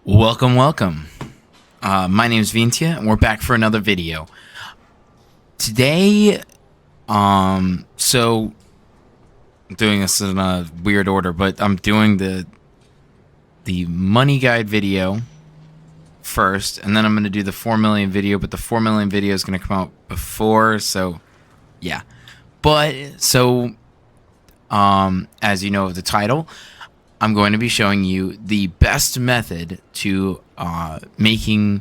Welcome. My name is Vintia, and we're back for another video. Today, so I'm doing this in a weird order, but I'm doing the money guide video first, and then I'm going to do the 4 million video, but the 4 million video is going to come out before, so yeah. But, as you know of the title, I'm going to be showing you the best method to getting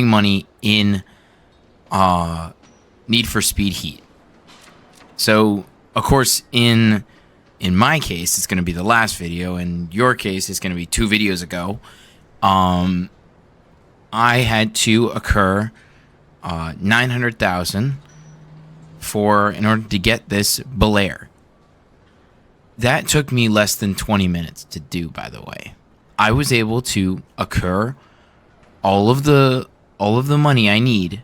money in Need for Speed Heat. So, of course, in my case, it's going to be the last video. In your case, it's going to be 2 videos ago. I had to occur 900,000 in order to get this Bel Air. That took me less than 20 minutes to do, by the way. I was able to occur all of the money I need.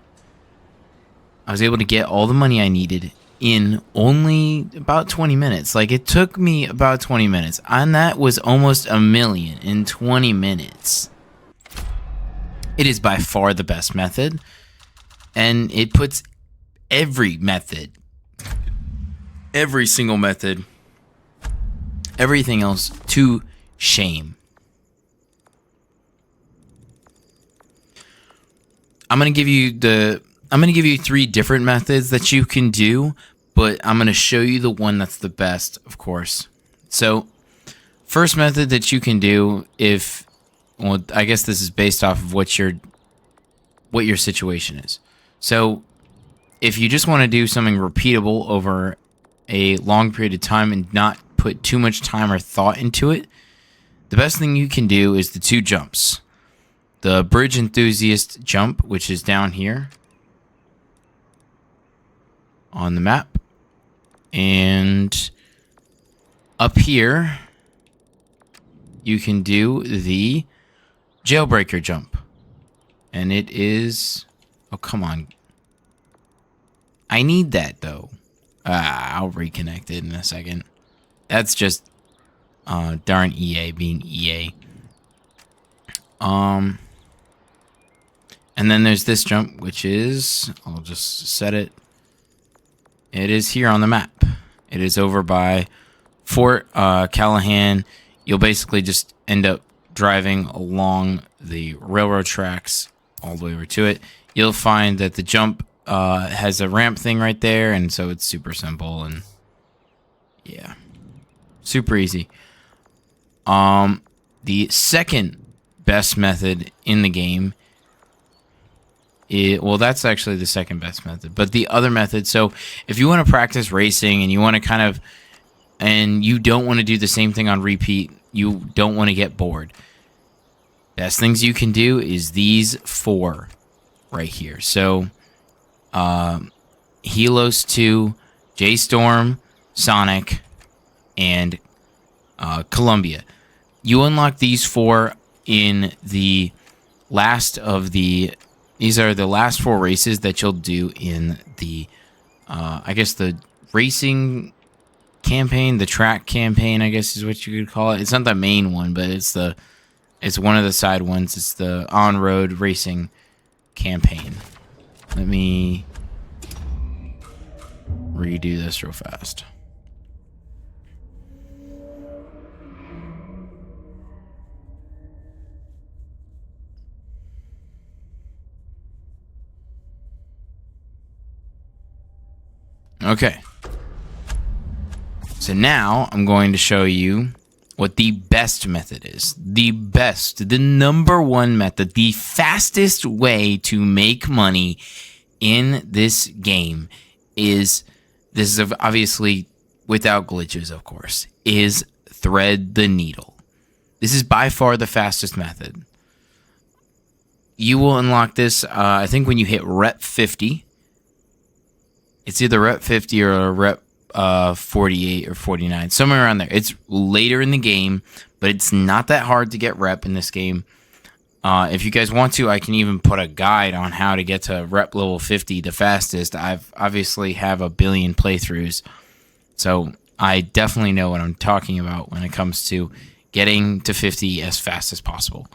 I was able to get all the money I needed in only about 20 minutes. Like, it took me about 20 minutes. And that was almost $1 million in 20 minutes. It is by far the best method. And it puts every single method, everything else to shame. I'm going to give you 3 different methods that you can do, but I'm going to show you the one that's the best, of course. So, first method that you can do I guess this is based off of what your situation is. So, if you just want to do something repeatable over a long period of time and not put too much time or thought into it, the best thing you can do is the 2 jumps. The Bridge Enthusiast jump, which is down here on the map, and up here you can do the Jailbreaker jump, and it is, oh come on, I need that though. I'll reconnect it in a second. That's just darn EA being EA. And then there's this jump, which is, I'll just set it. It is here on the map. It is over by Fort Callahan. You'll basically just end up driving along the railroad tracks all the way over to it. You'll find that the jump has a ramp thing right there, and so it's super simple and yeah, super easy. The second best method in the game, that's actually the second best method, but the other method, so if you want to practice racing and you want to and you don't want to do the same thing on repeat, you don't want to get bored, best things you can do is these 4 right here. So Helos 2, J-Storm, Sonic, and Columbia. You unlock these 4 in the last of these are the last 4 races that you'll do in the I guess the racing campaign, the track campaign, I guess is what you could call it. It's not the main one, but it's one of the side ones. It's the on-road racing campaign. Let me redo this real fast. Okay. So now I'm going to show you what the best method is. The number 1 method, the fastest way to make money in this game this is obviously without glitches, of course, is thread the needle. This is by far the fastest method. You will unlock this, I think, when you hit rep 50. It's either rep 50 or rep 48 or 49, somewhere around there. It's later in the game, but it's not that hard to get rep in this game. If you guys want to, I can even put a guide on how to get to rep level 50 the fastest. I've obviously have a billion playthroughs, so I definitely know what I'm talking about when it comes to getting to 50 as fast as possible.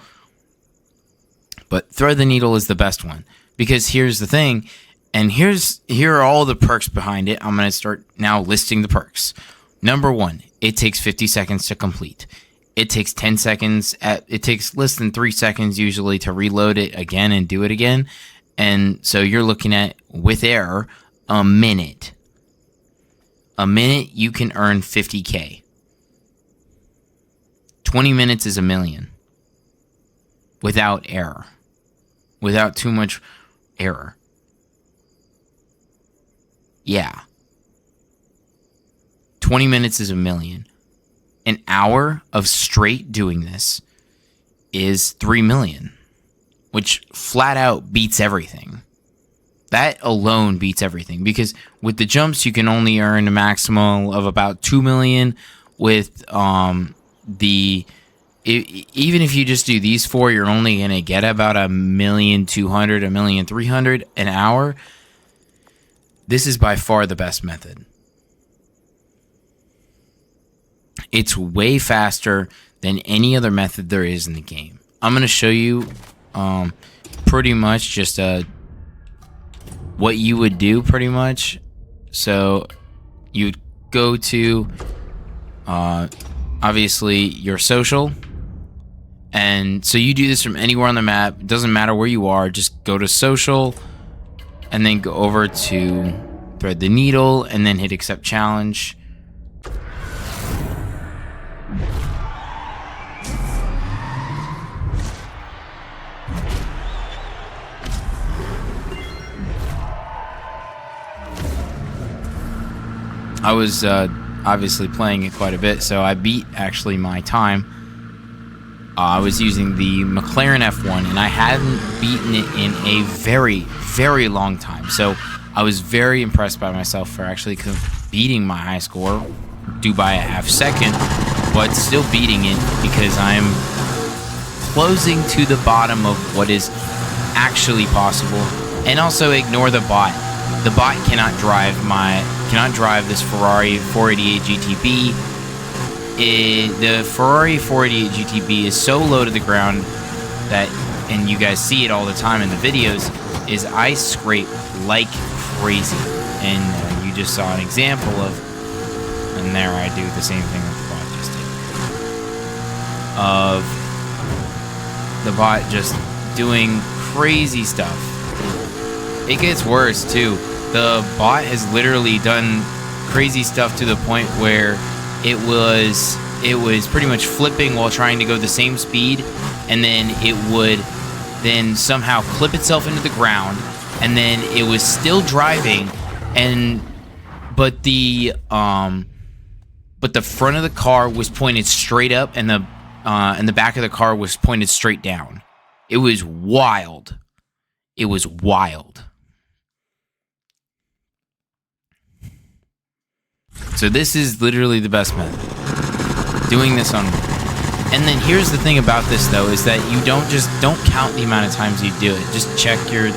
But thread the needle is the best one, because here's the thing, and here are all the perks behind it. I'm going to start now listing the perks. Number 1, it takes 50 seconds to complete. It takes 10 seconds. It takes less than 3 seconds usually to reload it again and do it again. And so you're looking at, with error, a minute. A minute, you can earn 50K. 20 minutes is $1 million. Without error. Without too much error. Yeah. 20 minutes is $1 million. An hour of straight doing this is 3 million, which flat out beats everything. That alone beats everything, because with the jumps you can only earn a maximum of about 2 million. With even if you just do these 4, you're only gonna get about 1,200,000, 1,300,000 an hour. This is by far the best method. It's way faster than any other method there is in the game. I'm going to show you pretty much just what you would do pretty much. So you'd go to obviously your social. And so you do this from anywhere on the map. It doesn't matter where you are. Just go to social and then go over to thread the needle and then hit accept challenge. I was obviously playing it quite a bit, so I beat actually my time. I was using the McLaren F1, and I hadn't beaten it in a very, very long time. So I was very impressed by myself for actually beating my high score, due by a half second, but still beating it because I'm closing to the bottom of what is actually possible. And also ignore the bot. The bot cannot drive this Ferrari 488 GTB. The Ferrari 488 GTB is so low to the ground that, and you guys see it all the time in the videos, is I scrape like crazy. And you just saw an example of, and there I do the same thing that the bot just did. Of the bot just doing crazy stuff. It gets worse too. The bot has literally done crazy stuff to the point where it was pretty much flipping while trying to go the same speed, and then it would then somehow clip itself into the ground, and then it was still driving, but the front of the car was pointed straight up, and the back of the car was pointed straight down. It was wild. It was wild. So this is literally the best method. Doing this on... And then here's the thing about this though, is that you don't count the amount of times you do it. Just check your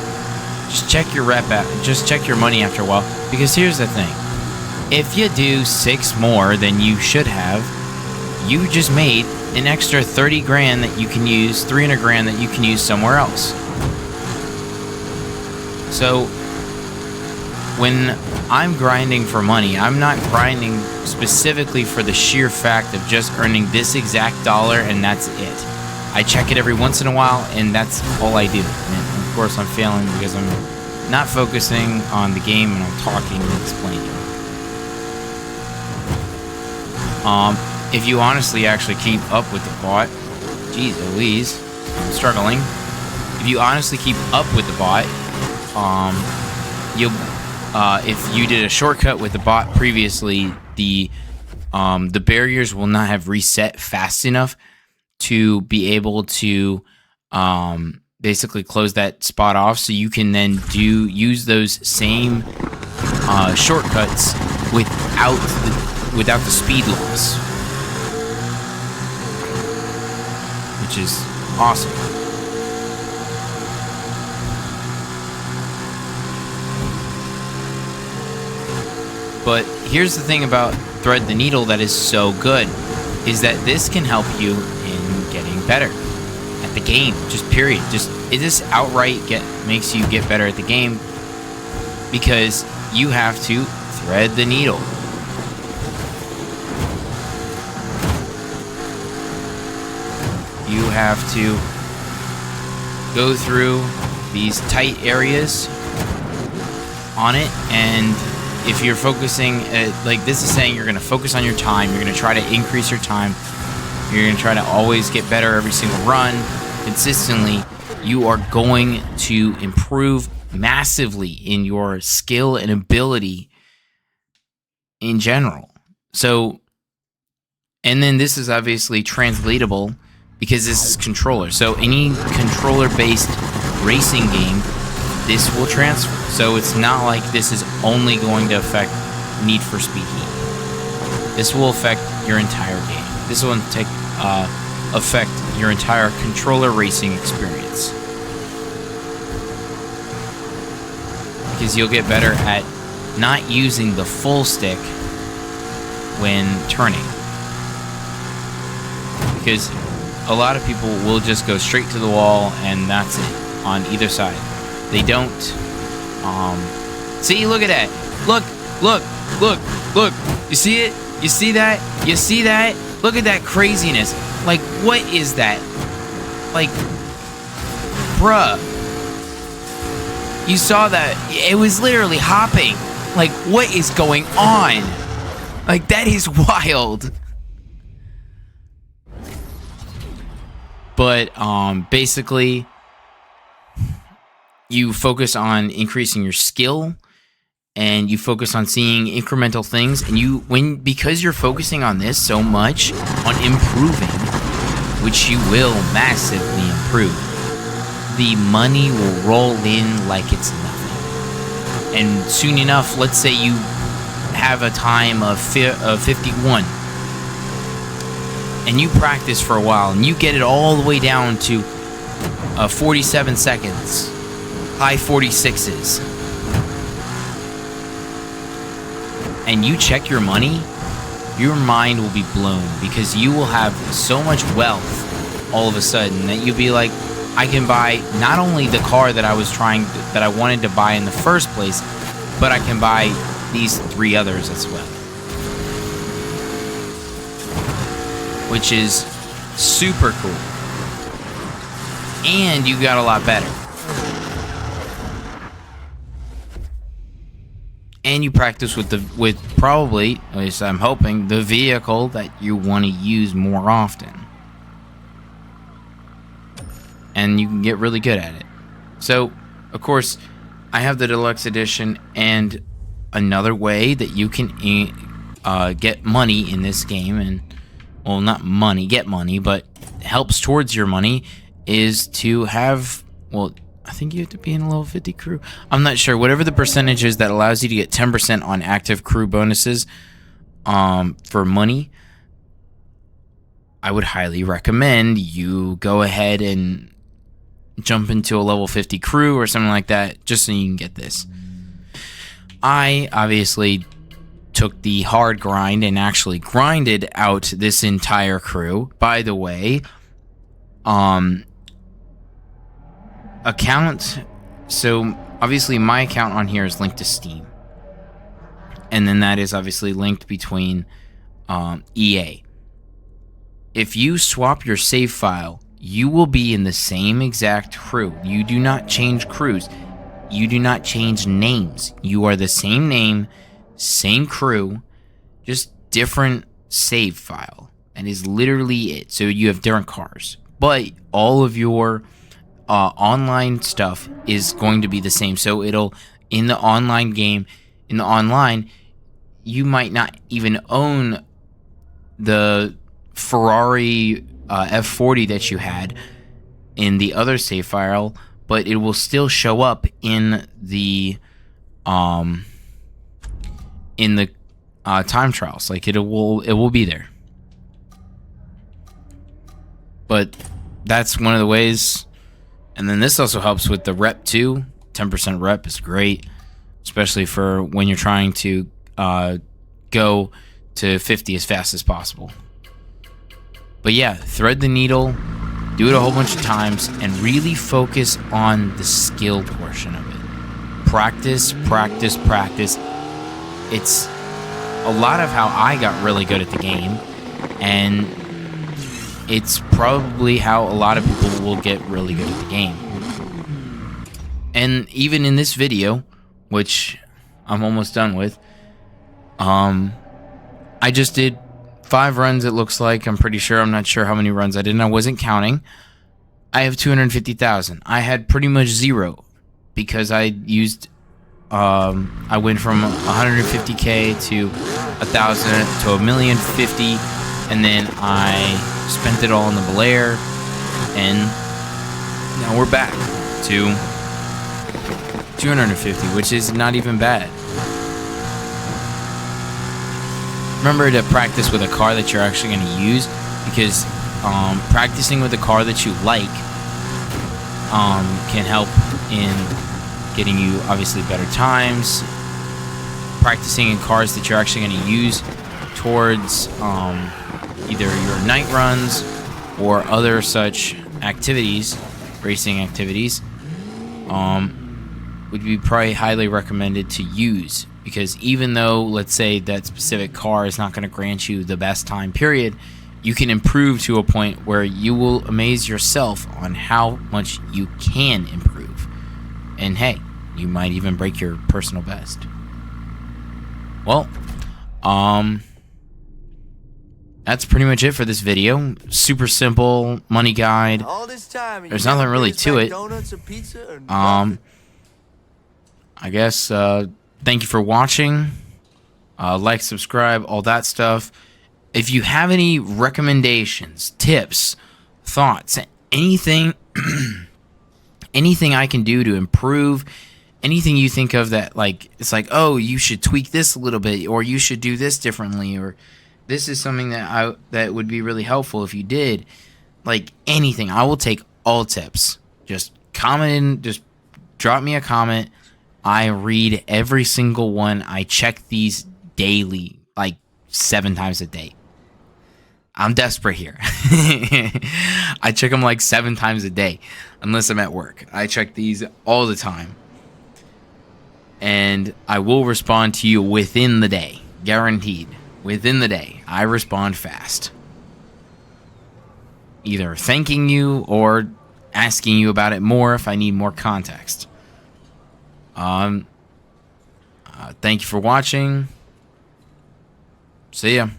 money after a while. Because here's the thing. If you do 6 more than you should have, you just made an extra 30 grand that you can use, 300 grand that you can use somewhere else. So when I'm grinding for money, I'm not grinding specifically for the sheer fact of just earning this exact dollar and that's it. I check it every once in a while and that's all I do. And of course I'm failing because I'm not focusing on the game and I'm talking and explaining. If you honestly actually keep up with the bot, geez Louise, I'm struggling. If you honestly keep up with the bot, if you did a shortcut with the bot previously, the barriers will not have reset fast enough to be able to basically close that spot off, so you can then use those same shortcuts without the speed loss, which is awesome. But here's the thing about Thread the Needle that is so good, is that this can help you in getting better. at the game. Just period. Just it just outright makes you get better at the game because you have to thread the needle. You have to go through these tight areas on it, and if you're focusing like this is saying, you're going to focus on your time, you're going to try to increase your time, you're going to try to always get better every single run consistently, you are going to improve massively in your skill and ability in general. So, and then this is obviously translatable because this is controller. So any controller-based racing game, this will transfer. So it's not like this is only going to affect Need for Speed Heat. This will affect your entire game. This will affect your entire controller racing experience. Because you'll get better at not using the full stick when turning. Because a lot of people will just go straight to the wall and that's it on either side. They don't see, look at that. Look. You see it? You see that? You see that? Look at that craziness. Like, what is that? Like, bruh. You saw that? It was literally hopping. Like, what is going on? Like, that is wild. But basically, you focus on increasing your skill, and you focus on seeing incremental things, and because you're focusing on this so much, on improving, which you will massively improve, the money will roll in like it's nothing. And soon enough, let's say you have a time of 51, and you practice for a while, and you get it all the way down to 47 seconds, high 46s, and you check your money, your mind will be blown because you will have so much wealth all of a sudden that you'll be like, I can buy not only the car that I wanted to buy in the first place, but I can buy these 3 others as well. Which is super cool. And you got a lot better. And you practice with probably, at least I'm hoping, the vehicle that you want to use more often. And you can get really good at it. So, of course, I have the deluxe edition, and another way that you can get money in this game, and well, not money, get money, but helps towards your money, is to have, well, I think you have to be in a level 50 crew. I'm not sure. Whatever the percentage is that allows you to get 10% on active crew bonuses for money, I would highly recommend you go ahead and jump into a level 50 crew or something like that, just so you can get this. I obviously took the hard grind and actually grinded out this entire crew. By the way, account, so obviously my account on here is linked to Steam, and then that is obviously linked between EA. If you swap your save file, you will be in the same exact crew. You do not change crews. You do not change names. You are the same name, same crew, just different save file. That is literally it. So you have different cars, but all of your online stuff is going to be the same. So it'll, in the online game, you might not even own the Ferrari F40 that you had in the other save file, but it will still show up in the time trials. Like it will be there. But that's one of the ways. And then this also helps with the rep too. 10% rep is great, especially for when you're trying to go to 50 as fast as possible. But yeah, thread the needle, Do it a whole bunch of times and really focus on the skill portion of it. Practice, practice, practice. It's a lot of how I got really good at the game, and it's probably how a lot of people will get really good at the game. And even in this video, which I'm almost done with, I just did 5 runs, it looks like. I'm pretty sure. I'm not sure how many runs I did, and I wasn't counting. I have 250,000. I had pretty much 0 because I used, I went from 150K to 1,000 to 1,050,000, and then I spent it all in the Belair, and now we're back to 250, which is not even bad. Remember to practice with a car that you're actually going to use, because practicing with a car that you like can help in getting you obviously better times. Practicing in cars that you're actually going to use towards either your night runs or other such activities, racing activities, would be probably highly recommended to use. Because even though, let's say, that specific car is not going to grant you the best time period, you can improve to a point where you will amaze yourself on how much you can improve. And hey, you might even break your personal best. Well, that's pretty much it for this video. Super simple money guide. There's nothing really to it. I guess, thank you for watching. Like, subscribe, all that stuff. If you have any recommendations, tips, thoughts, anything, anything I can do to improve, anything you think of that, like, it's like, oh, you should tweak this a little bit, or you should do this differently, or this is something that would be really helpful if you did. Like, anything, I will take all tips. Just comment in, just drop me a comment. I read every single one. I check these daily, like 7 times a day. I'm desperate here. I check them like 7 times a day, unless I'm at work. I check these all the time. And I will respond to you within the day. Guaranteed. Within the day. I respond fast. Either thanking you or asking you about it more if I need more context. Thank you for watching. See ya.